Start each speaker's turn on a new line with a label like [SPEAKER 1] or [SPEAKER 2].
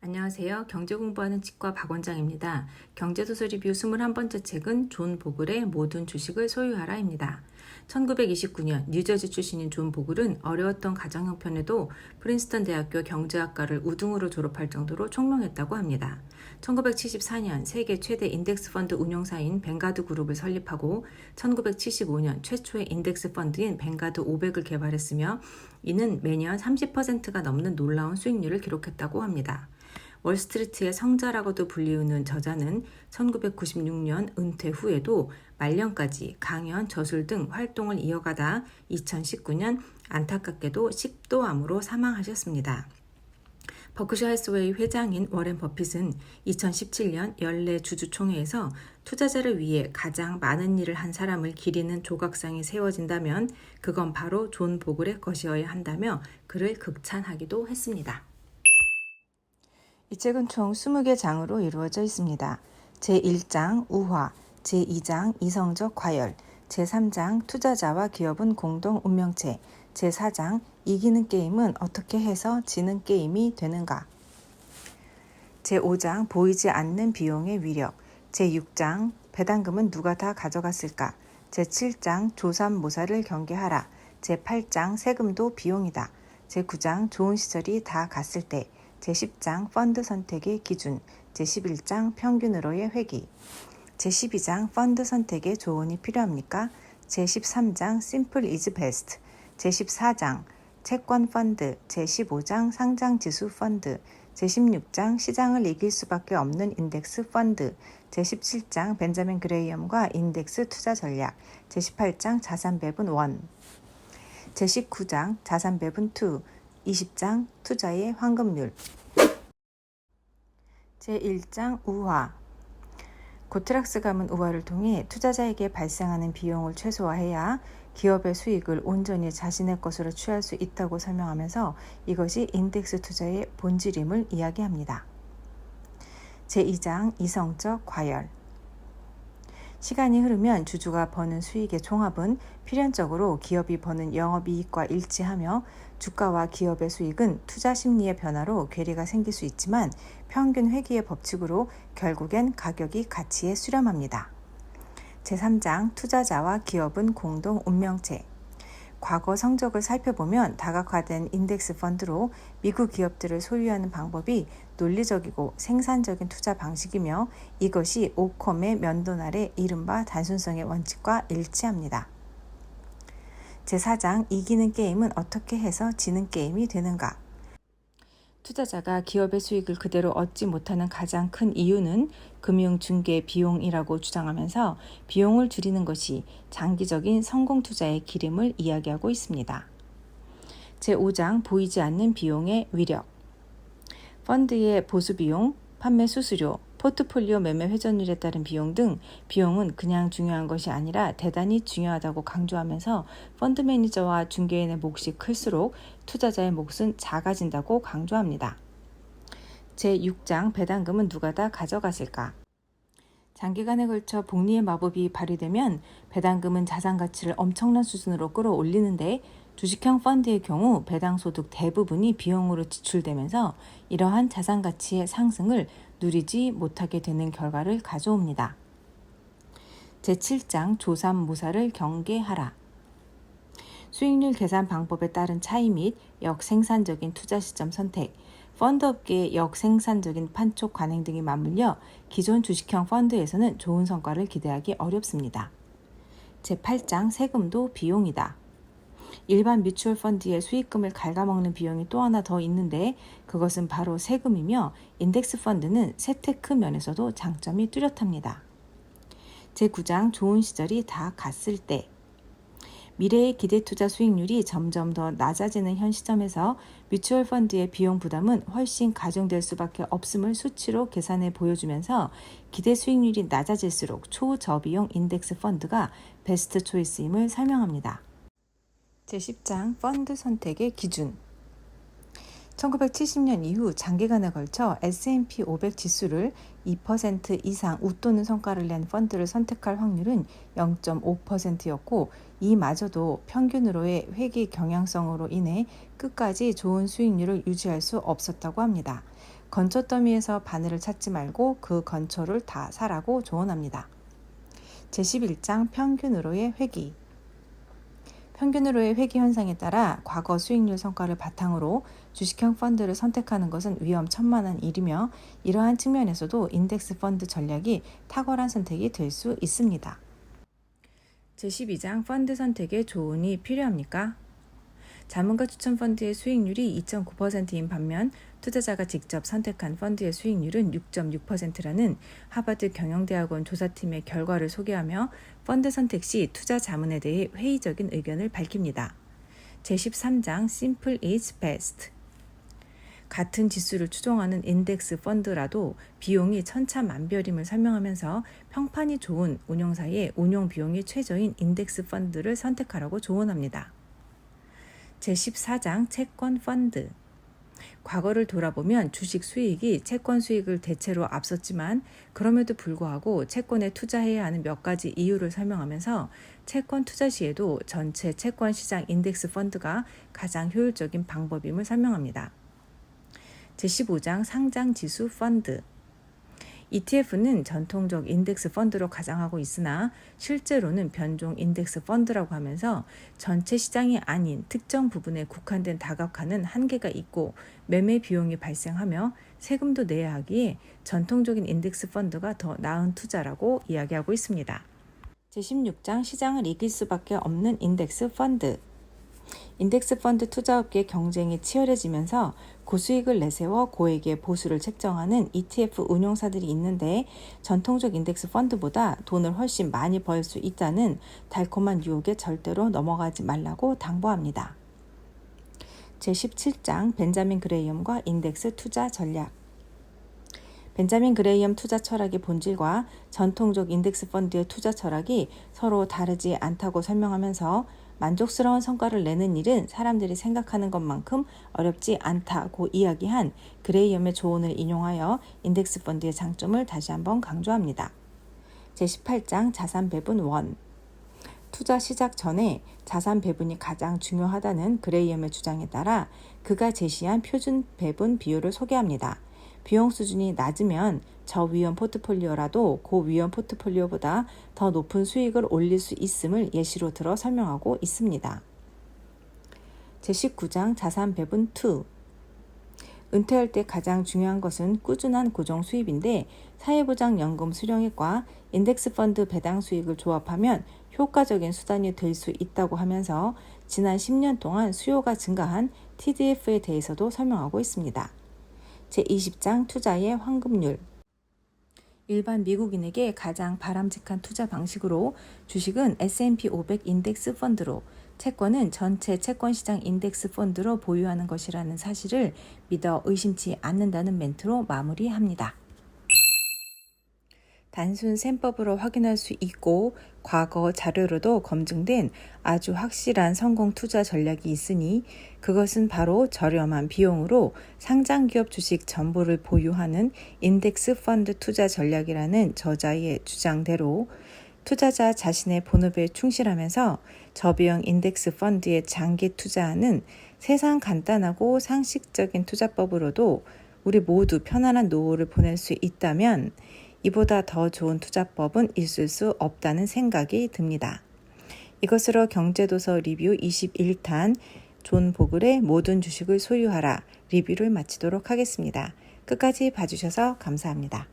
[SPEAKER 1] 안녕하세요. 경제 공부하는 치과 박 원장입니다. 경제도서 리뷰 21번째 책은 존 보글의 모든 주식을 소유하라입니다. 1929년 뉴저지 출신인 존 보글은 어려웠던 가정 형편에도 프린스턴 대학교 경제학과를 우등으로 졸업할 정도로 총명했다고 합니다. 1974년 세계 최대 인덱스 펀드 운용사인 뱅가드 그룹을 설립하고 1975년 최초의 인덱스 펀드인 뱅가드 500을 개발했으며 이는 매년 30%가 넘는 놀라운 수익률을 기록했다고 합니다. 월스트리트의 성자라고도 불리우는 저자는 1996년 은퇴 후에도 말년까지 강연, 저술 등 활동을 이어가다 2019년 안타깝게도 식도암으로 사망하셨습니다. 버크셔 해스웨이 회장인 워렌 버핏은 2017년 연례 주주총회에서 투자자를 위해 가장 많은 일을 한 사람을 기리는 조각상이 세워진다면 그건 바로 존 보글의 것이어야 한다며 그를 극찬하기도 했습니다. 이 책은 총 20개 장으로 이루어져 있습니다. 제1장 우화, 제2장 이성적 과열, 제3장 투자자와 기업은 공동 운명체, 제4장 이기는 게임은 어떻게 해서 지는 게임이 되는가, 제5장 보이지 않는 비용의 위력, 제6장 배당금은 누가 다 가져갔을까, 제7장 조삼모사를 경계하라, 제8장 세금도 비용이다, 제9장 좋은 시절이 다 갔을 때, 제10장 펀드 선택의 기준, 제11장 평균으로의 회귀, 제12장 펀드 선택에 조언이 필요합니까? 제13장 Simple is best, 제14장 채권 펀드, 제15장 상장지수 펀드, 제16장 시장을 이길 수밖에 없는 인덱스 펀드, 제17장 벤자민 그레이엄과 인덱스 투자 전략, 제18장 자산 배분 1, 제19장 자산 배분 2, 20장 투자의 황금률. 제1장 우화. 고트락스 가문 우화를 통해 투자자에게 발생하는 비용을 최소화해야 기업의 수익을 온전히 자신의 것으로 취할 수 있다고 설명하면서 이것이 인덱스 투자의 본질임을 이야기합니다. 제2장 이성적 과열. 시간이 흐르면 주주가 버는 수익의 총합은 필연적으로 기업이 버는 영업이익과 일치하며 주가와 기업의 수익은 투자 심리의 변화로 괴리가 생길 수 있지만 평균 회귀의 법칙으로 결국엔 가격이 가치에 수렴합니다. 제3장 투자자와 기업은 공동 운명체. 과거 성적을 살펴보면 다각화된 인덱스 펀드로 미국 기업들을 소유하는 방법이 논리적이고 생산적인 투자 방식이며 이것이 오컴의 면돈 아래 이른바 단순성의 원칙과 일치합니다. 제4장 이기는 게임은 어떻게 해서 지는 게임이 되는가? 투자자가 기업의 수익을 그대로 얻지 못하는 가장 큰 이유는 금융 중개 비용이라고 주장하면서 비용을 줄이는 것이 장기적인 성공 투자의 기름을 이야기하고 있습니다. 제5장 보이지 않는 비용의 위력. 펀드의 보수 비용, 판매 수수료, 포트폴리오 매매 회전율에 따른 비용 등 비용은 그냥 중요한 것이 아니라 대단히 중요하다고 강조하면서 펀드 매니저와 중개인의 몫이 클수록 투자자의 몫은 작아진다고 강조합니다. 제6장 배당금은 누가 다 가져갔을까? 장기간에 걸쳐 복리의 마법이 발휘되면 배당금은 자산 가치를 엄청난 수준으로 끌어올리는데 주식형 펀드의 경우 배당소득 대부분이 비용으로 지출되면서 이러한 자산 가치의 상승을 누리지 못하게 되는 결과를 가져옵니다. 제7장 조삼모사를 경계하라. 수익률 계산 방법에 따른 차이 및 역생산적인 투자 시점 선택, 펀드업계의 역생산적인 판촉 관행 등이 맞물려 기존 주식형 펀드에서는 좋은 성과를 기대하기 어렵습니다. 제8장 세금도 비용이다. 일반 뮤추얼 펀드의 수익금을 갉아먹는 비용이 또 하나 더 있는데 그것은 바로 세금이며 인덱스 펀드는 세테크 면에서도 장점이 뚜렷합니다. 제9장 좋은 시절이 다 갔을 때. 미래의 기대투자 수익률이 점점 더 낮아지는 현 시점에서 뮤추얼 펀드의 비용 부담은 훨씬 가중될 수밖에 없음을 수치로 계산해 보여주면서 기대 수익률이 낮아질수록 초저비용 인덱스 펀드가 베스트 초이스임을 설명합니다. 제10장 펀드 선택의 기준. 1970년 이후 장기간에 걸쳐 S&P 500 지수를 2% 이상 웃도는 성과를 낸 펀드를 선택할 확률은 0.5%였고 이마저도 평균으로의 회귀 경향성으로 인해 끝까지 좋은 수익률을 유지할 수 없었다고 합니다. 건초 더미에서 바늘을 찾지 말고 그 건초를 다 사라고 조언합니다. 제11장 평균으로의 회귀. 평균으로의 회귀 현상에 따라 과거 수익률 성과를 바탕으로 주식형 펀드를 선택하는 것은 위험천만한 일이며 이러한 측면에서도 인덱스 펀드 전략이 탁월한 선택이 될 수 있습니다. 제12장 펀드 선택에 조언이 필요합니까? 자문가 추천 펀드의 수익률이 2.9%인 반면 투자자가 직접 선택한 펀드의 수익률은 6.6%라는 하버드 경영대학원 조사팀의 결과를 소개하며 펀드 선택 시 투자 자문에 대해 회의적인 의견을 밝힙니다. 제13장 Simple is best. 같은 지수를 추종하는 인덱스 펀드라도 비용이 천차만별임을 설명하면서 평판이 좋은 운용사의 운용 비용이 최저인 인덱스 펀드를 선택하라고 조언합니다. 제14장 채권 펀드. 과거를 돌아보면 주식 수익이 채권 수익을 대체로 앞섰지만 그럼에도 불구하고 채권에 투자해야 하는 몇 가지 이유를 설명하면서 채권 투자 시에도 전체 채권 시장 인덱스 펀드가 가장 효율적인 방법임을 설명합니다. 제15장 상장 지수 펀드. ETF는 전통적 인덱스 펀드로 가장하고 있으나 실제로는 변종 인덱스 펀드라고 하면서 전체 시장이 아닌 특정 부분에 국한된 다각화는 한계가 있고 매매 비용이 발생하며 세금도 내야 하기에 전통적인 인덱스 펀드가 더 나은 투자라고 이야기하고 있습니다. 제16장 시장을 이길 수밖에 없는 인덱스 펀드. 인덱스 펀드 투자업계 경쟁이 치열해지면서 고수익을 내세워 고액의 보수를 책정하는 ETF 운용사들이 있는데 전통적 인덱스 펀드보다 돈을 훨씬 많이 벌 수 있다는 달콤한 유혹에 절대로 넘어가지 말라고 당부합니다. 제17장 벤자민 그레이엄과 인덱스 투자 전략. 벤자민 그레이엄 투자 철학의 본질과 전통적 인덱스 펀드의 투자 철학이 서로 다르지 않다고 설명하면서 만족스러운 성과를 내는 일은 사람들이 생각하는 것만큼 어렵지 않다고 이야기한 그레이엄의 조언을 인용하여 인덱스 펀드의 장점을 다시 한번 강조합니다. 제18장 자산 배분 1. 투자 시작 전에 자산 배분이 가장 중요하다는 그레이엄의 주장에 따라 그가 제시한 표준 배분 비율을 소개합니다. 비용 수준이 낮으면 저위험 포트폴리오라도 고위험 포트폴리오보다 더 높은 수익을 올릴 수 있음을 예시로 들어 설명하고 있습니다. 제19장 자산 배분 2. 은퇴할 때 가장 중요한 것은 꾸준한 고정 수입인데 사회보장연금 수령액과 인덱스 펀드 배당 수익을 조합하면 효과적인 수단이 될 수 있다고 하면서 지난 10년 동안 수요가 증가한 TDF에 대해서도 설명하고 있습니다. 제20장 투자의 황금률. 일반 미국인에게 가장 바람직한 투자 방식으로 주식은 S&P 500 인덱스 펀드로 채권은 전체 채권시장 인덱스 펀드로 보유하는 것이라는 사실을 믿어 의심치 않는다는 멘트로 마무리합니다. 단순 셈법으로 확인할 수 있고 과거 자료로도 검증된 아주 확실한 성공 투자 전략이 있으니 그것은 바로 저렴한 비용으로 상장기업 주식 전부를 보유하는 인덱스 펀드 투자 전략이라는 저자의 주장대로 투자자 자신의 본업에 충실하면서 저비용 인덱스 펀드에 장기 투자하는 세상 간단하고 상식적인 투자법으로도 우리 모두 편안한 노후를 보낼 수 있다면 이보다 더 좋은 투자법은 있을 수 없다는 생각이 듭니다. 이것으로 경제도서 리뷰 21탄 존 보글의 모든 주식을 소유하라 리뷰를 마치도록 하겠습니다. 끝까지 봐주셔서 감사합니다.